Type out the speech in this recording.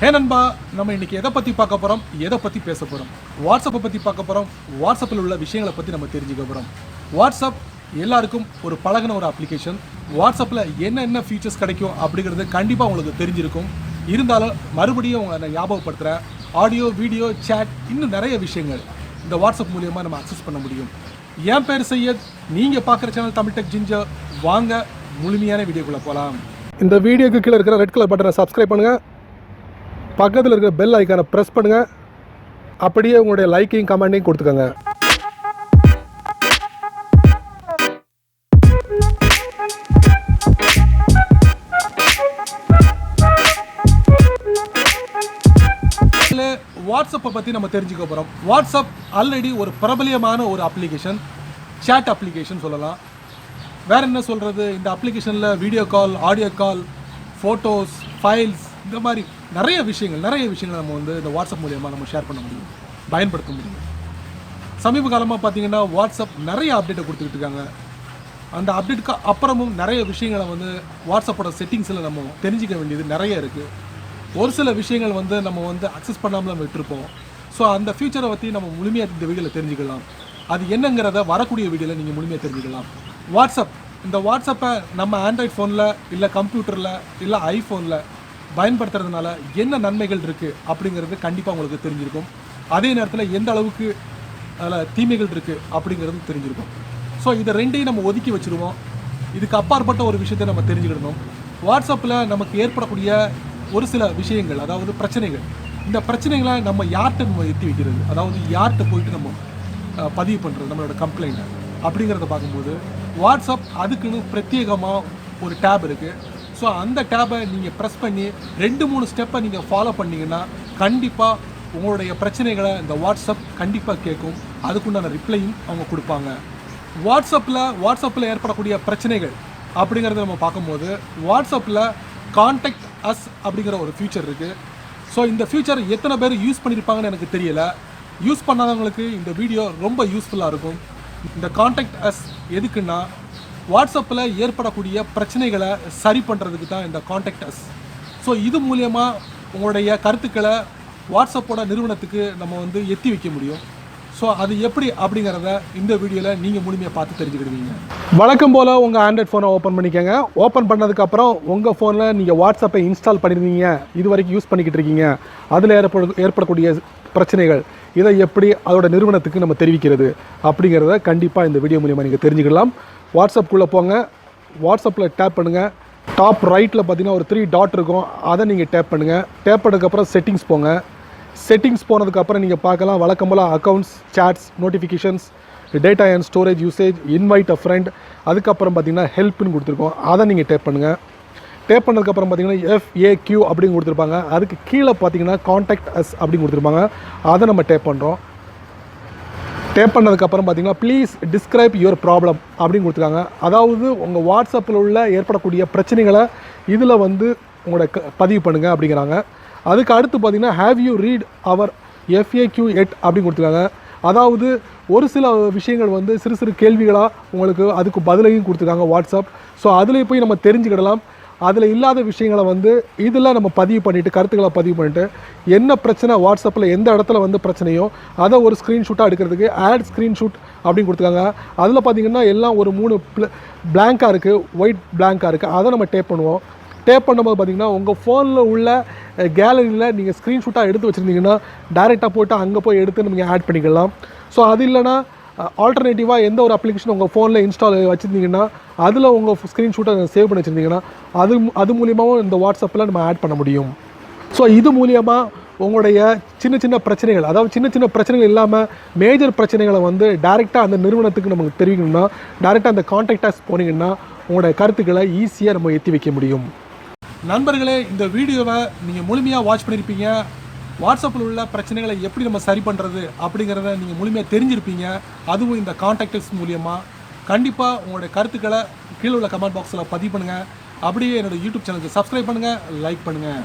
ஹே நண்பா, நம்ம இன்னைக்கு எதை பற்றி பார்க்க போகிறோம், எதை பற்றி பேச போகிறோம்? வாட்ஸ்அப்பை பற்றி பார்க்க போகிறோம். வாட்ஸ்அப்பில் உள்ள விஷயங்களை பற்றி நம்ம தெரிஞ்சுக்க போகிறோம். வாட்ஸ்அப் எல்லாருக்கும் ஒரு பழகின ஒரு அப்ளிகேஷன். வாட்ஸ்அப்பில் என்னென்ன ஃபீச்சர்ஸ் கிடைக்கும் அப்படிங்கிறது கண்டிப்பாக உங்களுக்கு தெரிஞ்சிருக்கும். இருந்தாலும் மறுபடியும் உங்களை ஞாபகப்படுத்துகிறேன். ஆடியோ, வீடியோ, சேட், இன்னும் நிறைய விஷயங்கள் இந்த வாட்ஸ்அப் மூலியமாக நம்ம அக்சஸ் பண்ண முடியும். என் பேர் சையத், நீங்கள் பார்க்குற சேனல் தமிழ் டெக் ஜிஞ்சர். வாங்க முழுமையான வீடியோக்குள்ளே போகலாம். இந்த வீடியோக்கு கீழே இருக்கிற ரெட் கலர் பட்டனை சப்ஸ்கிரைப் பண்ணுங்கள். பக்கத்தில் இருக்கிற பெல் ஐக்கானை ப்ரெஸ் பண்ணுங்கள். அப்படியே உங்களுடைய லைக்கையும் கமெண்டையும் கொடுத்துக்கோங்க. வாட்ஸ்அப்பை பற்றி நம்ம தெரிஞ்சுக்க போகிறோம். வாட்ஸ்அப் ஆல்ரெடி ஒரு பிரபலியமான ஒரு அப்ளிகேஷன், சேட் அப்ளிகேஷன் சொல்லலாம். வேறு என்ன சொல்கிறது, இந்த அப்ளிகேஷனில் video call, audio call, photos, files, இந்த மாதிரி நிறைய விஷயங்கள் நம்ம இந்த வாட்ஸ்அப் மூலியமாக நம்ம ஷேர் பண்ண முடியும், பயன்படுத்த முடியும். சமீப காலமாக பார்த்தீங்கன்னா வாட்ஸ்அப் நிறைய அப்டேட்டை கொடுத்துக்கிட்டு இருக்காங்க. அந்த அப்டேட்டுக்கு அப்புறமும் நிறைய விஷயங்களை வாட்ஸ்அப்போட செட்டிங்ஸில் நம்ம தெரிஞ்சிக்க வேண்டியது நிறைய இருக்குது. ஒரு சில விஷயங்கள் நம்ம அக்சஸ் பண்ணாமல் நம்ம விட்டுருப்போம். ஸோ அந்த ஃபியூச்சரை பற்றி நம்ம முழுமையாக இந்த வீடியோவில் தெரிஞ்சுக்கலாம். அது என்னங்கிறத வரக்கூடிய வீடியோவில் நீங்கள் முழுமையாக தெரிஞ்சுக்கலாம். இந்த வாட்ஸ்அப்பை நம்ம ஆண்ட்ராய்ட் ஃபோனில், இல்லை கம்ப்யூட்டரில், இல்லை ஐஃபோனில் பயன்படுத்துறதுனால என்ன நன்மைகள் இருக்குது அப்படிங்கிறது கண்டிப்பாக உங்களுக்கு தெரிஞ்சிருக்கும். அதே நேரத்தில் எந்த அளவுக்கு அதில் தீமைகள் இருக்குது அப்படிங்கிறது தெரிஞ்சிருக்கும். ஸோ இதை ரெண்டையும் நம்ம ஒதுக்கி வச்சுருவோம். இதுக்கு அப்பாற்பட்ட ஒரு விஷயத்தை நம்ம தெரிஞ்சுக்கிடணும். வாட்ஸ்அப்பில் நமக்கு ஏற்படக்கூடிய ஒரு சில விஷயங்கள், அதாவது பிரச்சனைகள், இந்த பிரச்சனைகளை நம்ம யார்கிட்ட நம்ம எத்தி வைக்கிறது, அதாவது யார்கிட்ட போயிட்டு நம்ம பதிவு பண்ணுறது நம்மளோட கம்ப்ளைண்ட் அப்படிங்கிறத பார்க்கும்போது வாட்ஸ்அப் அதுக்குன்னு பிரத்யேகமாக ஒரு டேப் இருக்குது. ஸோ அந்த டேப்பை நீங்கள் ப்ரெஸ் பண்ணி 2-3 ஸ்டெப்பை நீங்கள் ஃபாலோ பண்ணிங்கன்னா கண்டிப்பாக உங்களுடைய பிரச்சனைகளை இந்த வாட்ஸ்அப் கண்டிப்பாக கேட்கும். அதுக்குண்டான ரிப்ளையும் அவங்க கொடுப்பாங்க. வாட்ஸ்அப்பில் ஏற்படக்கூடிய பிரச்சனைகள் அப்படிங்கிறத நம்ம பார்க்கும்போது வாட்ஸ்அப்பில் கான்டாக்ட் அஸ் அப்படிங்கிற ஒரு ஃபியூச்சர் இருக்குது. ஸோ இந்த ஃபியூச்சர் எத்தனை பேர் யூஸ் பண்ணியிருப்பாங்கன்னு எனக்கு தெரியலை. யூஸ் பண்ணாதவங்களுக்கு இந்த வீடியோ ரொம்ப யூஸ்ஃபுல்லாக இருக்கும். இந்த கான்டாக்ட் அஸ் எதுக்குன்னா வாட்ஸ்அப்பில் ஏற்படக்கூடிய பிரச்சனைகளை சரி பண்ணுறதுக்கு தான் இந்த கான்டாக்ட் அஸ். ஸோ இது மூலமாக உங்களுடைய கருத்துக்களை வாட்ஸ்அப்போட நிறுவனத்துக்கு நம்ம எத்தி வைக்க முடியும். ஸோ அது எப்படி அப்படிங்கிறத இந்த வீடியோவில் நீங்கள் முழுமையாக பார்த்து தெரிஞ்சுக்கிடுவீங்க. வழக்கம் போல் உங்கள் ஆண்ட்ராய்ட் ஃபோனை ஓப்பன் பண்ணிக்கோங்க. ஓப்பன் பண்ணதுக்கப்புறம் உங்கள் ஃபோனில் நீங்கள் வாட்ஸ்அப்பை இன்ஸ்டால் பண்ணியிருந்தீங்க, இது வரைக்கும் யூஸ் பண்ணிக்கிட்டு இருக்கீங்க, அதில் ஏற்படக்கூடிய பிரச்சனைகள், இதை எப்படி அதோட நிறுவனத்துக்கு நம்ம தெரிவிக்கிறது அப்படிங்கிறத கண்டிப்பாக இந்த வீடியோ மூலிமா நீங்கள் தெரிஞ்சுக்கலாம். வாட்ஸ்அப்புக்குள்ளே போங்க. வாட்ஸ்அப்பில் டேப் பண்ணுங்கள். டாப் ரைட்டில் பார்த்தீங்கன்னா ஒரு 3 டாட் இருக்கும், அதை நீங்கள் டேப் பண்ணுங்கள். டேப் பண்ணதுக்கப்புறம் செட்டிங்ஸ் போங்க. செட்டிங்ஸ் போனதுக்கப்புறம் நீங்கள் பார்க்கலாம் வழக்கம் போல் accounts, chats, notifications, data and storage usage, invite a friend, அதுக்கப்புறம் பார்த்தீங்கன்னா ஹெல்ப்னு கொடுத்துருக்கோம், அதை நீங்கள் டேப் பண்ணுங்கள். டேப் பண்ணதுக்கப்புறம் பார்த்தீங்கன்னா FAQ அப்படின்னு கொடுத்துருப்பாங்க. அதுக்கு கீழே பார்த்தீங்கன்னா கான்டாக்ட் அஸ் அப்படின்னு கொடுத்துருப்பாங்க, அதை நம்ம டேப் பண்ணுறோம். டேப் பண்ணதுக்கப்புறம் பார்த்தீங்கன்னா ப்ளீஸ் டிஸ்கிரைப் யுவர் ப்ராப்ளம் அப்படின்னு கொடுத்துருக்காங்க. அதாவது உங்கள் வாட்ஸ்அப்பில் உள்ள ஏற்படக்கூடிய பிரச்சனைகளை இதில் உங்களோட பதிவு பண்ணுங்கள் அப்படிங்கிறாங்க. அதுக்கு அடுத்து பார்த்தீங்கன்னா have you read our FAQ at அப்படின்னு கொடுத்துருக்காங்க. அதாவது ஒரு சில விஷயங்கள் சிறு சிறு கேள்விகளாக உங்களுக்கு அதுக்கு பதிலையும் கொடுத்துருக்காங்க வாட்ஸ்அப். ஸோ அதில் போய் நம்ம தெரிஞ்சுக்கிடலாம். அதில் இல்லாத விஷயங்களை இதில் நம்ம பதிவு பண்ணிவிட்டு, கருத்துக்களை பதிவு பண்ணிவிட்டு, என்ன பிரச்சனை வாட்ஸ்அப்பில் எந்த இடத்துல பிரச்சனையோ அதை ஒரு ஸ்க்ரீன்ஷூட்டாக எடுக்கிறதுக்கு ஆட் ஸ்க்ரீன்ஷூட் அப்படின்னு கொடுத்துருக்காங்க. அதில் பார்த்திங்கன்னா எல்லாம் ஒரு 3 பிளாங்காக இருக்குது, ஒயிட் பிளாங்காக இருக்குது, அதை நம்ம டேப் பண்ணுவோம். டேப் பண்ணும்போது பார்த்திங்கன்னா உங்கள் ஃபோனில் உள்ள கேலரியில் நீங்கள் ஸ்க்ரீன்ஷூட்டாக எடுத்து வச்சுருந்தீங்கன்னா டைரெக்டாக போய்ட்டு அங்கே போய் எடுத்து நீங்கள் ஆட் பண்ணிக்கலாம். ஸோ அது இல்லைனா ஆல்டர்னேட்டிவாக எந்த ஒரு அப்ளிகேஷன் உங்கள் ஃபோனில் இன்ஸ்டால் வச்சுருந்தீங்கன்னா அதில் உங்கள் ஸ்க்ரீன்ஷூட்டை சேவ் பண்ணி வச்சுருந்தீங்கன்னா அது மூலியமாகவும் இந்த வாட்ஸ்அப்பில் நம்ம ஆட் பண்ண முடியும். ஸோ இது மூலியமாக உங்களுடைய சின்ன பிரச்சனைகள், அதாவது சின்ன பிரச்சனைகள் இல்லாமல் மேஜர் பிரச்சனைகளை டைரெக்டாக அந்த நிறுவனத்துக்கு நமக்கு தெரிவிக்கணும்னா டைரெக்டாக அந்த கான்டாக்ட் அஸ் போனீங்கன்னா உங்களுடைய கருத்துக்களை ஈஸியாக நம்ம எத்தி வைக்க முடியும். நண்பர்களே, இந்த வீடியோவை நீங்கள் முழுமையாக வாட்ச் பண்ணியிருப்பீங்க. வாட்ஸ்அப்பில் உள்ள பிரச்சனைகளை எப்படி நம்ம சரி பண்ணுறது அப்படிங்கிறத நீங்கள் முழுமையாக தெரிஞ்சிருப்பீங்க. அதுவும் இந்த கான்டாக்ட்ஸ் மூலியமாக. கண்டிப்பாக உங்களுடைய கருத்துக்களை கீழே உள்ள கமெண்ட் பாக்ஸில் பதிவு பண்ணுங்கள். அப்படியே என்னோடய யூடியூப் சேனலுக்கு சப்ஸ்கிரைப் பண்ணுங்கள், லைக் பண்ணுங்கள்.